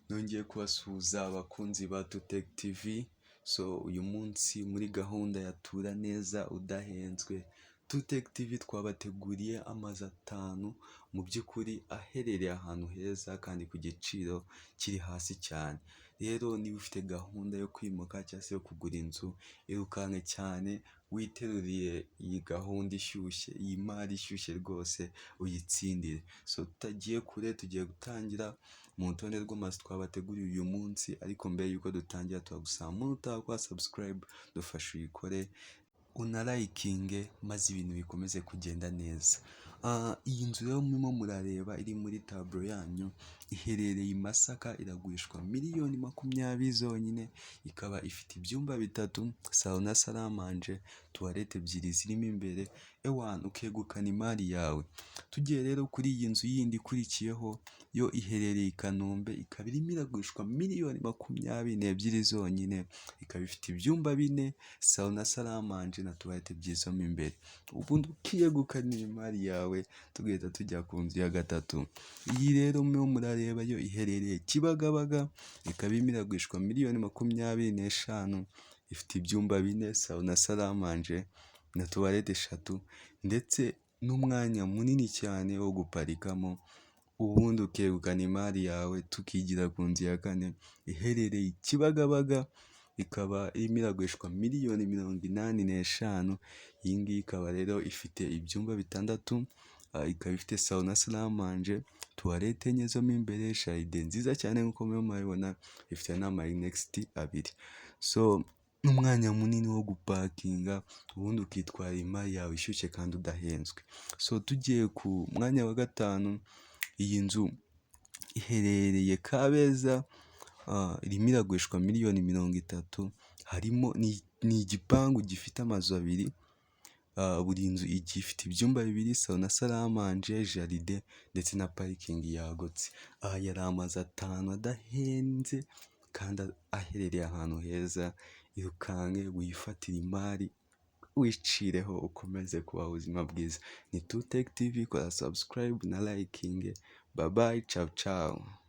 Nongeye kubasuhuza abakunzi ba Tutech TV. So uyu munsi muri gahunda ya tura neza udahenzwe, Tutech TV twabateguriye amazu 5 mu by'ukuri aherereye ahantu heza kandi ku giciro kiri hasi cyane. Rero niba ufite gahunda yo kwimuka cyangwa se yo kugura inzu, irukanke cyane witeruriye iyi gahunda ishyushye, iyi mari ishyushye rwose uyitsindire. So tutagiye kure, tugiye gutangira mu rutonde rw'amazu twabateguriye uyu munsi, ariko mbere yuko dutangira turagusaba utakora subscribe, dufashe uyikore unalayikinge maze ibintu bikomeze kugenda neza. Iyi nzu rero murimo murareba iri muri taburo yanyu iherereye i Masaka, iragurishwa miliyoni 20 zonyine, ikaba ifite ibyumba 3, salo na salamanje, tuwarete 2 zirimo imbere, ukegukana imari yawe. Tugiye rero kuri iyi nzu yindi ikurikiyeho, yo iherereye i Kanombe, ikaba irimo iragurishwa miliyoni 22 zonyine, ikaba ifite ibyumba 4, salo na salamanje na tuwarete 2 zo mo imbere. Ubundi ukiyegukanira imari yawe, tugahita tujya ku nzu ya gatatu. Iyi rero murimo murareba yo iherereye Kibagabaga, ikaba irimo iragurishwa miliyoni 25, ifite ibyumba 4, salo na salamanje na tuwarete 3, ndetse n'umwanya munini cyane wo guparikamo. Ubundi ukegukana imari yawe, tukigira ku nzu ya 4 iherereye Kibagabaga, ikaba irimo iragurishwa miliyoni 85. Iyi ngiyi ikaba rero ifite ibyumba 6, ikaba ifite salo na salamanje, tuwarete 4 zo mo imbere, jaride nziza cyane nk'uko murimo murabibona, ifite n'amarinekisiti 2. So n'umwanya munini wo gupakinga, ubundi ukitwara imari yawe ishyushye kandi udahenzwe. So tugiye ku mwanya wa 5, iyi nzu iherereye Kabeza, irimo iragurishwa miliyoni 30. Harimo ni igipangu gifite amazu 2, buri nzu igiye ifite ibyumba 2, salo na salamanje, jaride ndetse na parikingi yagutse. Aya yari amazu 5 adahenze kandi aherereye ahantu heza. Irukanke wifatire imari, wicireho, ukomeze kubaho ubuzima bwiza. Ni Tutech TV, kora subscribe na likinge. Bye bye, ciao ciao.